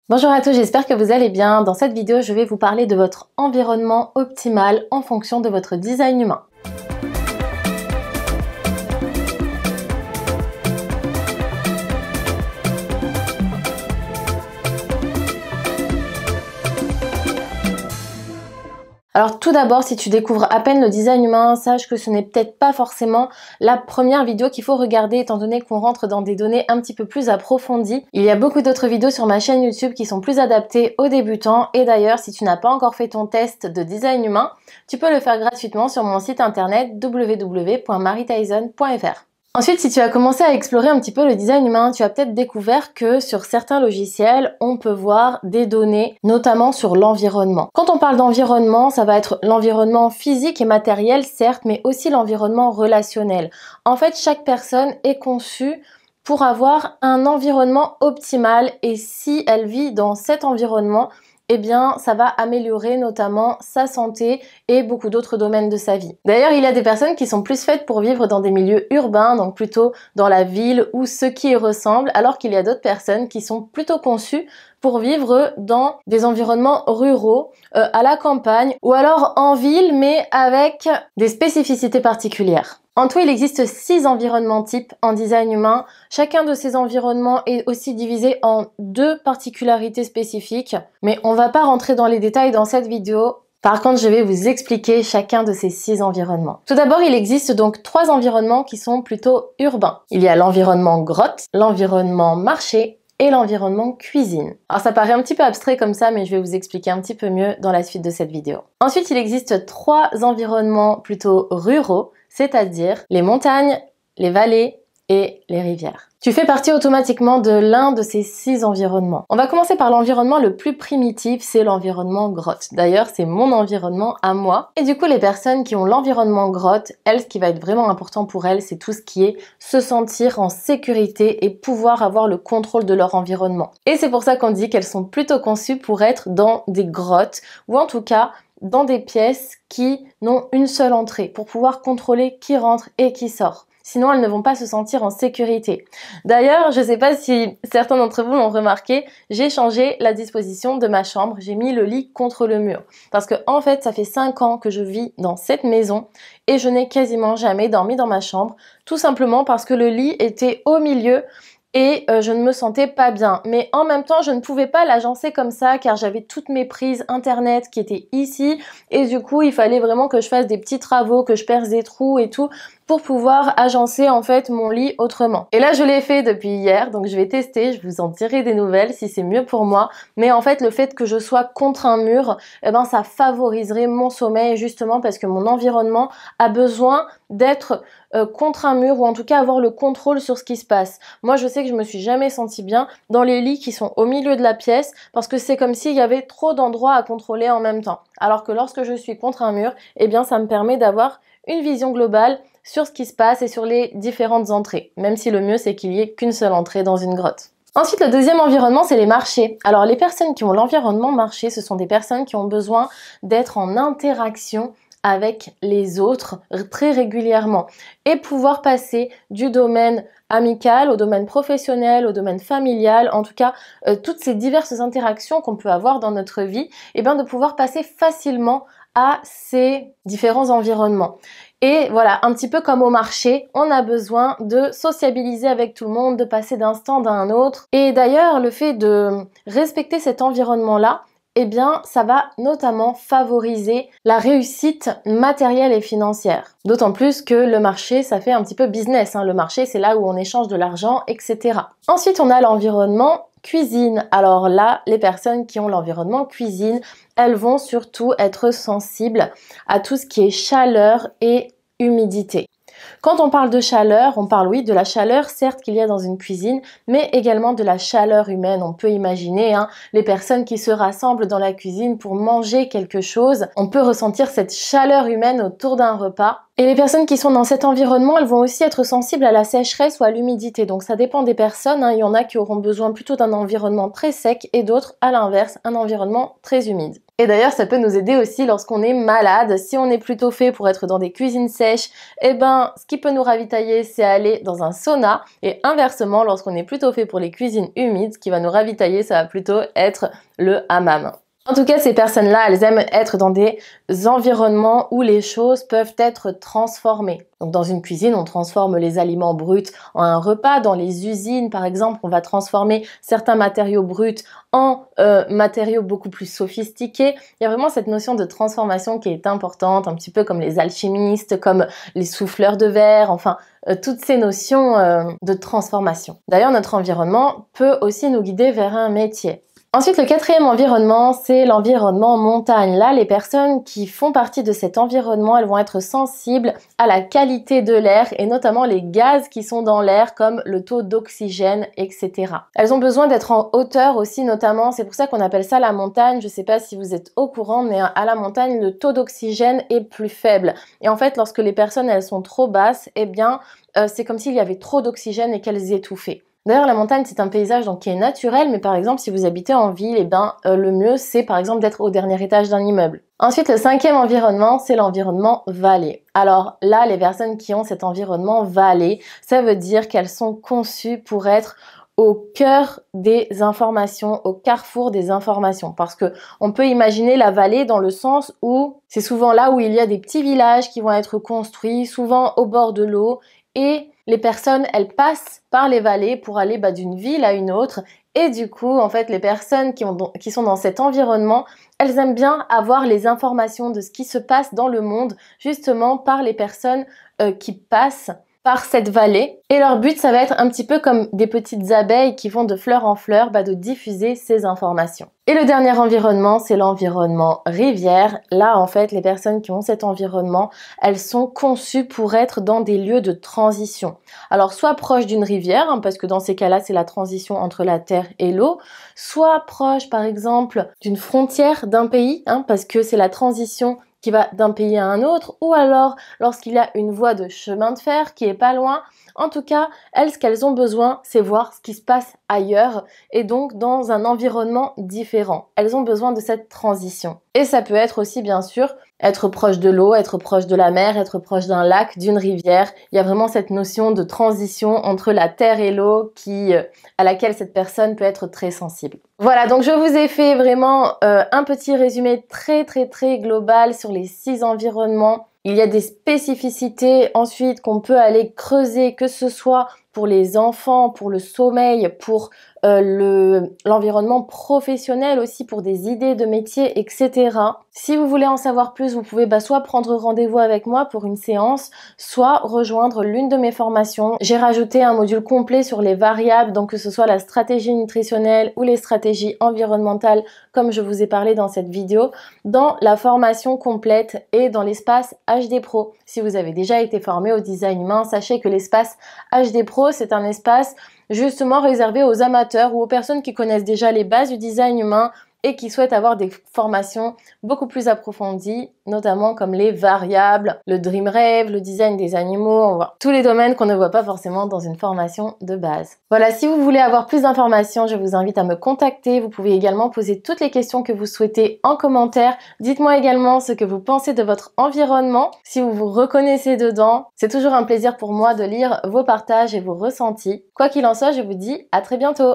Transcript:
Bonjour à tous, j'espère que vous allez bien. Dans cette vidéo, je vais vous parler de votre environnement optimal en fonction de votre design humain. Alors tout d'abord, si tu découvres à peine le design humain, sache que ce n'est peut-être pas forcément la première vidéo qu'il faut regarder étant donné qu'on rentre dans des données un petit peu plus approfondies. Il y a beaucoup d'autres vidéos sur ma chaîne YouTube qui sont plus adaptées aux débutants et d'ailleurs, si tu n'as pas encore fait ton test de design humain, tu peux le faire gratuitement sur mon site internet www.marytyson.fr. Ensuite, si tu as commencé à explorer un petit peu le design humain, tu as peut-être découvert que sur certains logiciels, on peut voir des données, notamment sur l'environnement. Quand on parle d'environnement, ça va être l'environnement physique et matériel, certes, mais aussi l'environnement relationnel. En fait, chaque personne est conçue pour avoir un environnement optimal et si elle vit dans cet environnement, eh bien, ça va améliorer notamment sa santé et beaucoup d'autres domaines de sa vie. D'ailleurs, il y a des personnes qui sont plus faites pour vivre dans des milieux urbains, donc plutôt dans la ville ou ce qui y ressemble, alors qu'il y a d'autres personnes qui sont plutôt conçues pour vivre dans des environnements ruraux, à la campagne, ou alors en ville, mais avec des spécificités particulières. En tout, il existe 6 environnements types en design humain. Chacun de ces environnements est aussi divisé en 2 particularités spécifiques, mais on va pas rentrer dans les détails dans cette vidéo. Par contre, je vais vous expliquer chacun de ces 6 environnements. Tout d'abord, il existe donc 3 environnements qui sont plutôt urbains. Il y a l'environnement grotte, l'environnement marché et l'environnement cuisine. Alors ça paraît un petit peu abstrait comme ça, mais je vais vous expliquer un petit peu mieux dans la suite de cette vidéo. Ensuite, il existe 3 environnements plutôt ruraux, c'est-à-dire les montagnes, les vallées et les rivières. Tu fais partie automatiquement de l'un de ces 6 environnements. On va commencer par l'environnement le plus primitif, c'est l'environnement grotte. D'ailleurs, c'est mon environnement à moi. Et du coup, les personnes qui ont l'environnement grotte, elles, ce qui va être vraiment important pour elles, c'est tout ce qui est se sentir en sécurité et pouvoir avoir le contrôle de leur environnement. Et c'est pour ça qu'on dit qu'elles sont plutôt conçues pour être dans des grottes, ou en tout cas, dans des pièces qui n'ont une seule entrée, pour pouvoir contrôler qui rentre et qui sort. Sinon, elles ne vont pas se sentir en sécurité. D'ailleurs, je ne sais pas si certains d'entre vous l'ont remarqué, j'ai changé la disposition de ma chambre. J'ai mis le lit contre le mur. Parce que, en fait, ça fait 5 ans que je vis dans cette maison et je n'ai quasiment jamais dormi dans ma chambre. Tout simplement parce que le lit était au milieu et je ne me sentais pas bien. Mais en même temps, je ne pouvais pas l'agencer comme ça car j'avais toutes mes prises internet qui étaient ici et du coup, il fallait vraiment que je fasse des petits travaux, que je perce des trous et tout pour pouvoir agencer en fait mon lit autrement. Et là, je l'ai fait depuis hier, donc je vais tester, je vous en dirai des nouvelles si c'est mieux pour moi. Mais en fait, le fait que je sois contre un mur, eh ben, ça favoriserait mon sommeil justement parce que mon environnement a besoin d'être contre un mur ou en tout cas avoir le contrôle sur ce qui se passe. Moi, je sais que je me suis jamais sentie bien dans les lits qui sont au milieu de la pièce parce que c'est comme s'il y avait trop d'endroits à contrôler en même temps. Alors que lorsque je suis contre un mur, eh bien, ça me permet d'avoir une vision globale sur ce qui se passe et sur les différentes entrées, même si le mieux c'est qu'il y ait qu'une seule entrée dans une grotte. Ensuite, le deuxième environnement, c'est les marchés. Alors, les personnes qui ont l'environnement marché, ce sont des personnes qui ont besoin d'être en interaction avec les autres très régulièrement et pouvoir passer du domaine amical au domaine professionnel, au domaine familial, en tout cas toutes ces diverses interactions qu'on peut avoir dans notre vie, et bien de pouvoir passer facilement à ces différents environnements. Et voilà, un petit peu comme au marché, on a besoin de sociabiliser avec tout le monde, de passer d'un stand à un autre. Et d'ailleurs, le fait de respecter cet environnement-là, eh bien, ça va notamment favoriser la réussite matérielle et financière. D'autant plus que le marché, ça fait un petit peu business. Le marché, c'est là où on échange de l'argent, etc. Ensuite, on a l'environnement cuisine. Alors là, les personnes qui ont l'environnement cuisine, elles vont surtout être sensibles à tout ce qui est chaleur et humidité. Quand on parle de chaleur, on parle oui de la chaleur certes qu'il y a dans une cuisine, mais également de la chaleur humaine. On peut imaginer les personnes qui se rassemblent dans la cuisine pour manger quelque chose. On peut ressentir cette chaleur humaine autour d'un repas. Et les personnes qui sont dans cet environnement, elles vont aussi être sensibles à la sécheresse ou à l'humidité. Donc ça dépend des personnes, hein. Il y en a qui auront besoin plutôt d'un environnement très sec et d'autres, à l'inverse, un environnement très humide. Et d'ailleurs, ça peut nous aider aussi lorsqu'on est malade. Si on est plutôt fait pour être dans des cuisines sèches, eh ben, ce qui peut nous ravitailler, c'est aller dans un sauna. Et inversement, lorsqu'on est plutôt fait pour les cuisines humides, ce qui va nous ravitailler, ça va plutôt être le hammam. En tout cas, ces personnes-là, elles aiment être dans des environnements où les choses peuvent être transformées. Donc dans une cuisine, on transforme les aliments bruts en un repas. Dans les usines, par exemple, on va transformer certains matériaux bruts en matériaux beaucoup plus sophistiqués. Il y a vraiment cette notion de transformation qui est importante, un petit peu comme les alchimistes, comme les souffleurs de verre, enfin toutes ces notions de transformation. D'ailleurs, notre environnement peut aussi nous guider vers un métier. Ensuite, le quatrième environnement, c'est l'environnement montagne. Là, les personnes qui font partie de cet environnement, elles vont être sensibles à la qualité de l'air et notamment les gaz qui sont dans l'air comme le taux d'oxygène, etc. Elles ont besoin d'être en hauteur aussi notamment, c'est pour ça qu'on appelle ça la montagne. Je ne sais pas si vous êtes au courant, mais à la montagne, le taux d'oxygène est plus faible. Et en fait, lorsque les personnes, elles sont trop basses, eh bien, c'est comme s'il y avait trop d'oxygène et qu'elles étouffaient. D'ailleurs, la montagne, c'est un paysage donc, qui est naturel, mais par exemple, si vous habitez en ville, eh ben, le mieux, c'est par exemple d'être au dernier étage d'un immeuble. Ensuite, le cinquième environnement, c'est l'environnement vallée. Alors là, les personnes qui ont cet environnement vallée, ça veut dire qu'elles sont conçues pour être au cœur des informations, au carrefour des informations. Parce que on peut imaginer la vallée dans le sens où c'est souvent là où il y a des petits villages qui vont être construits, souvent au bord de l'eau, et les personnes, elles passent par les vallées pour aller d'une ville à une autre. Et du coup, en fait, les personnes qui sont dans cet environnement, elles aiment bien avoir les informations de ce qui se passe dans le monde, justement par les personnes qui passent par cette vallée. Et leur but, ça va être un petit peu comme des petites abeilles qui vont de fleur en fleur, de diffuser ces informations. Et le dernier environnement, c'est l'environnement rivière. Là, en fait, les personnes qui ont cet environnement, elles sont conçues pour être dans des lieux de transition. Alors, soit proche d'une rivière, hein, parce que dans ces cas-là, c'est la transition entre la terre et l'eau, soit proche, par exemple, d'une frontière d'un pays, hein, parce que c'est la transition qui va d'un pays à un autre, ou alors lorsqu'il y a une voie de chemin de fer qui est pas loin. En tout cas, elles, ce qu'elles ont besoin, c'est voir ce qui se passe ailleurs et donc dans un environnement différent. Elles ont besoin de cette transition. Et ça peut être aussi, bien sûr, être proche de l'eau, être proche de la mer, être proche d'un lac, d'une rivière. Il y a vraiment cette notion de transition entre la terre et l'eau à laquelle cette personne peut être très sensible. Voilà, donc je vous ai fait vraiment un petit résumé très global sur les 6 environnements. Il y a des spécificités ensuite qu'on peut aller creuser, que ce soit pour les enfants, pour le sommeil, pour l'environnement professionnel aussi, pour des idées de métier, etc. Si vous voulez en savoir plus, vous pouvez soit prendre rendez-vous avec moi pour une séance, soit rejoindre l'une de mes formations. J'ai rajouté un module complet sur les variables, donc que ce soit la stratégie nutritionnelle ou les stratégies environnementales, comme je vous ai parlé dans cette vidéo, dans la formation complète et dans l'espace HD Pro. Si vous avez déjà été formé au design humain, sachez que l'espace HD Pro, c'est un espace justement réservé aux amateurs ou aux personnes qui connaissent déjà les bases du design humain et qui souhaitent avoir des formations beaucoup plus approfondies, notamment comme les variables, le dream rêve, le design des animaux, on voit tous les domaines qu'on ne voit pas forcément dans une formation de base. Voilà, si vous voulez avoir plus d'informations, je vous invite à me contacter. Vous pouvez également poser toutes les questions que vous souhaitez en commentaire. Dites-moi également ce que vous pensez de votre environnement, si vous vous reconnaissez dedans. C'est toujours un plaisir pour moi de lire vos partages et vos ressentis. Quoi qu'il en soit, je vous dis à très bientôt.